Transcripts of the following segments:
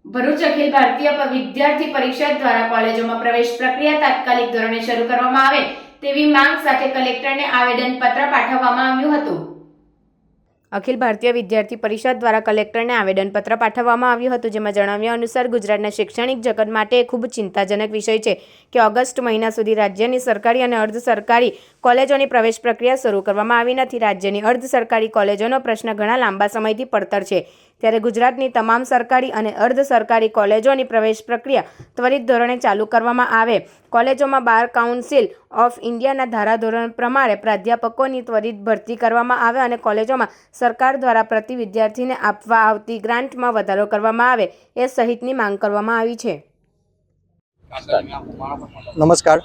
ભરૂચ અખિલ ભારતીય વિદ્યાર્થી પરિષદ દ્વારા કોલેજોમાં પ્રવેશ પ્રક્રિયા તાત્કાલિક ધોરણે શરૂ કરવામાં આવે તેવી માંગ સાથે કલેક્ટરને આવેદનપત્ર પાઠવવામાં આવ્યું હતું। અખિલ ભારતીય વિદ્યાર્થી પરિષદ દ્વારા કલેક્ટરને આવેદનપત્ર પાઠવવામાં આવ્યું હતું, જેમાં જણાવ્યા અનુસાર ગુજરાતના શૈક્ષણિક જગત માટે ખૂબ ચિંતાજનક વિષય છે કે ઓગસ્ટ મહિના સુધી રાજ્યની સરકારી અને અર્ધ સરકારી કોલેજોની પ્રવેશ પ્રક્રિયા શરૂ કરવામાં આવી નથી। રાજ્યની અર્ધ સરકારી કોલેજોનો પ્રશ્ન ઘણા લાંબા સમયથી પડતર છે, ત્યારે ગુજરાતની તમામ સરકારી અને અર્ધ સરકારી કોલેજોની પ્રવેશ પ્રક્રિયા ત્વરિત ધોરણે ચાલુ કરવામાં આવે। કોલેજોમાં બાર કાઉન્સિલ ઓફ ઇન્ડિયાના ધારાધોરણ પ્રમાણે પ્રાધ્યાપકોની ત્વરિત ભરતી કરવામાં આવે અને કોલેજોમાં સરકાર દ્વારા પ્રતિ વિદ્યાર્થીને આપવા આવતી ગ્રાન્ટમાં વધારો કરવામાં આવે એ સહિતની માંગ કરવામાં આવી છે। નમસ્કાર,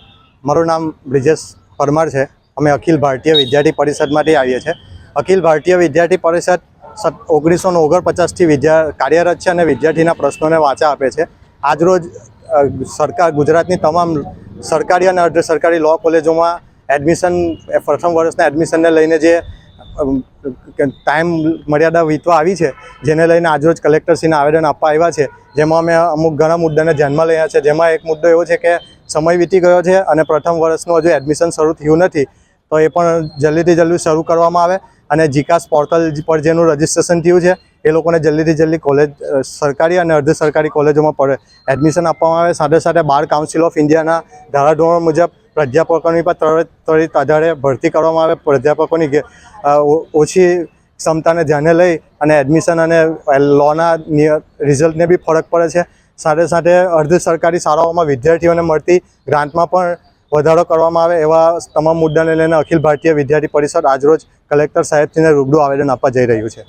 મારું નામ બ્રિજેશ પરમાર છે। અમે અખિલ ભારતીય વિદ્યાર્થી પરિષદમાંથી આવીએ છીએ। અખિલ ભારતીય વિદ્યાર્થી પરિષદ 1949થી કાર્યરત છે અને વિદ્યાર્થીના પ્રશ્નોને વાચા આપે છે। આજરોજ સરકાર ગુજરાતની તમામ સરકારી અને અર્ધ સરકારી લો કોલેજોમાં એડમિશન પ્રથમ વર્ષના એડમિશનને લઈને જે ટાઈમ મર્યાદા વીતવા આવી છે, જેને લઈને આજરોજ કલેક્ટરશ્રીને આવેદન આપવા આવ્યા છે, જેમાં અમે અમુક ઘણા મુદ્દાને ધ્યાનમાં લઈએ છીએ। જેમાં એક મુદ્દો એવો છે કે સમય વીતી ગયો છે અને પ્રથમ વર્ષનું હજુ એડમિશન શરૂ થયું નથી, તો એ પણ જલ્દીથી જલ્દી શરૂ કરવામાં આવે અને જીકાસ પોર્ટલ પર જેનું રજિસ્ટ્રેશન થયું છે એ લોકોને જલ્દીથી જલ્દી કોલેજ સરકારી અને અર્ધ સરકારી કોલેજોમાં એડમિશન આપવામાં આવે। સાથે સાથે બાર કાઉન્સિલ ઓફ ઇન્ડિયાના ધારાધોરણ મુજબ પ્રાધ્યાપકોની પણ ત્વરિત આધારે ભરતી કરવામાં આવે। પ્રાધ્યાપકોની ઓછી ક્ષમતાને ધ્યાને લઈ અને એડમિશન અને લોના રિઝલ્ટને બી ફરક પડે છે। સાથે સાથે અર્ધ સરકારી શાળાઓમાં વિદ્યાર્થીઓને મળતી ગ્રાન્ટમાં પણ વધારો કરવામાં આવે। એવા તમામ મુદ્દાને લઈને અખિલ ભારતીય વિદ્યાર્થી પરિષદ આજરોજ કલેક્ટર સાહેબશ્રીને રૂબરૂ આવેદન આપવા જઈ રહ્યું છે।